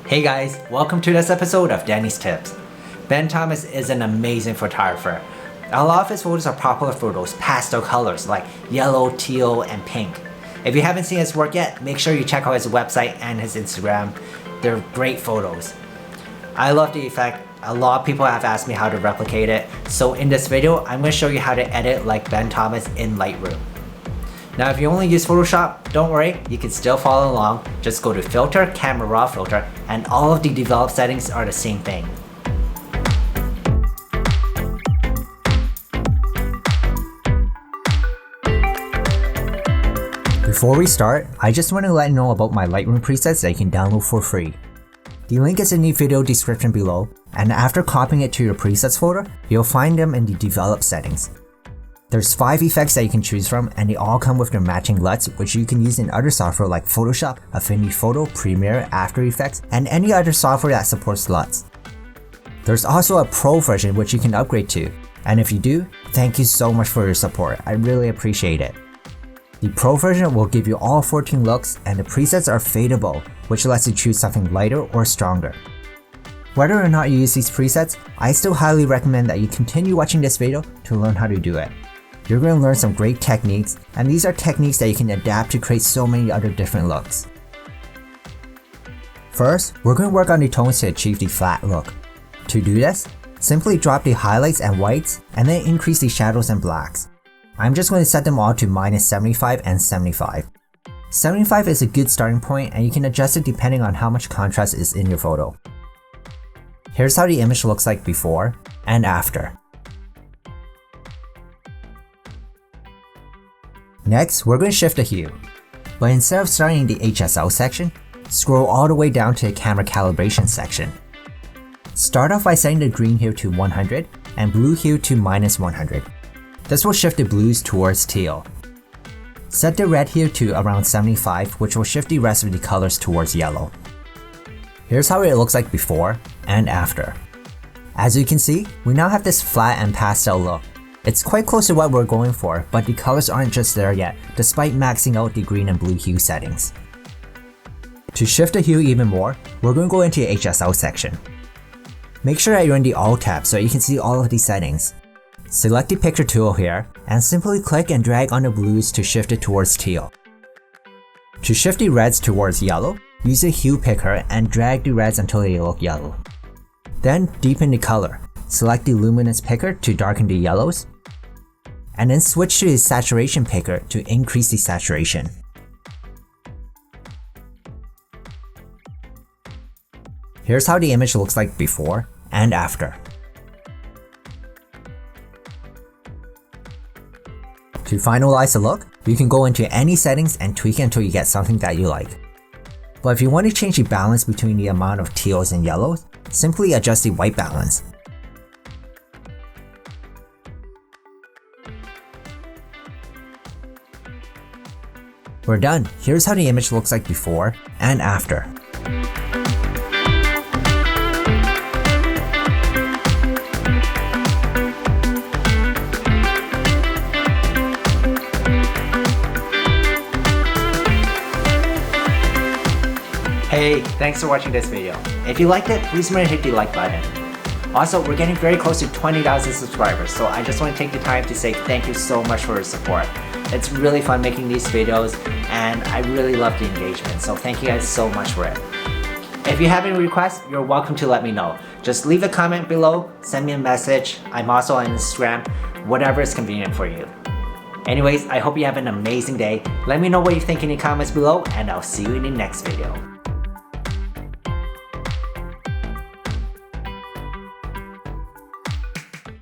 Hey guys, welcome to this episode of Denny's Tips. Ben Thomas is an amazing photographer. A lot of his photos are popular for those pastel colors like yellow, teal, and pink. If you haven't seen his work yet, make sure you check out his website and his Instagram. They're great photos. I love the effect. A lot of people have asked me how to replicate it. So in this video, I'm going to show you how to edit like Ben Thomas in Lightroom. Now if you only use Photoshop, don't worry, you can still follow along. Just go to Filter, Camera Raw Filter, and all of the developed settings are the same thing. Before we start, I just want to let you know about my Lightroom presets that you can download for free. The link is in the video description below, and after copying it to your presets folder, you'll find them in the developed settings. There's 5 effects that you can choose from, and they all come with their matching LUTs, which you can use in other software like Photoshop, Affinity Photo, Premiere, After Effects, and any other software that supports LUTs. There's also a Pro version which you can upgrade to, and if you do, thank you so much for your support, I really appreciate it. The Pro version will give you all 14 looks, and the presets are fadeable, which lets you choose something lighter or stronger. Whether or not you use these presets, I still highly recommend that you continue watching this video to learn how to do it. You're going to learn some great techniques, and these are techniques that you can adapt to create so many other different looks. First, we're going to work on the tones to achieve the flat look. To do this, simply drop the highlights and whites, and then increase the shadows and blacks. I'm just going to set them all to -75 and 75. 75 is a good starting point, and you can adjust it depending on how much contrast is in your photo. Here's how the image looks like before and after. Next, we're going to shift the hue, but instead of starting in the HSL section, scroll all the way down to the camera calibration section. Start off by setting the green hue to 100 and blue hue to -100. This will shift the blues towards teal. Set the red hue to around 75, which will shift the rest of the colors towards yellow. Here's how it looks like before and after. As you can see, we now have this flat and pastel look. It's quite close to what we're going for, but the colors aren't just there yet, despite maxing out the green and blue hue settings. To shift the hue even more, we're going to go into the HSL section. Make sure that you're in the Alt tab so you can see all of these settings. Select the picture tool here, and simply click and drag on the blues to shift it towards teal. To shift the reds towards yellow, use the hue picker and drag the reds until they look yellow. Then deepen the color. Select the luminance picker to darken the yellows, and then switch to the saturation picker to increase the saturation. Here's how the image looks like before and after. To finalize the look, you can go into any settings and tweak it until you get something that you like. But if you want to change the balance between the amount of teals and yellows, simply adjust the white balance. We're done. Here's how the image looks like before and after. Hey, thanks for watching this video. If you liked it, please remember to hit the like button. Also, we're getting very close to 20,000 subscribers, so I just want to take the time to say thank you so much for your support. It's really fun making these videos, and I really love the engagement, so thank you guys so much for it. If you have any requests, you're welcome to let me know. Just leave a comment below, send me a message. I'm also on Instagram, whatever is convenient for you. Anyways, I hope you have an amazing day. Let me know what you think in the comments below, and I'll see you in the next video.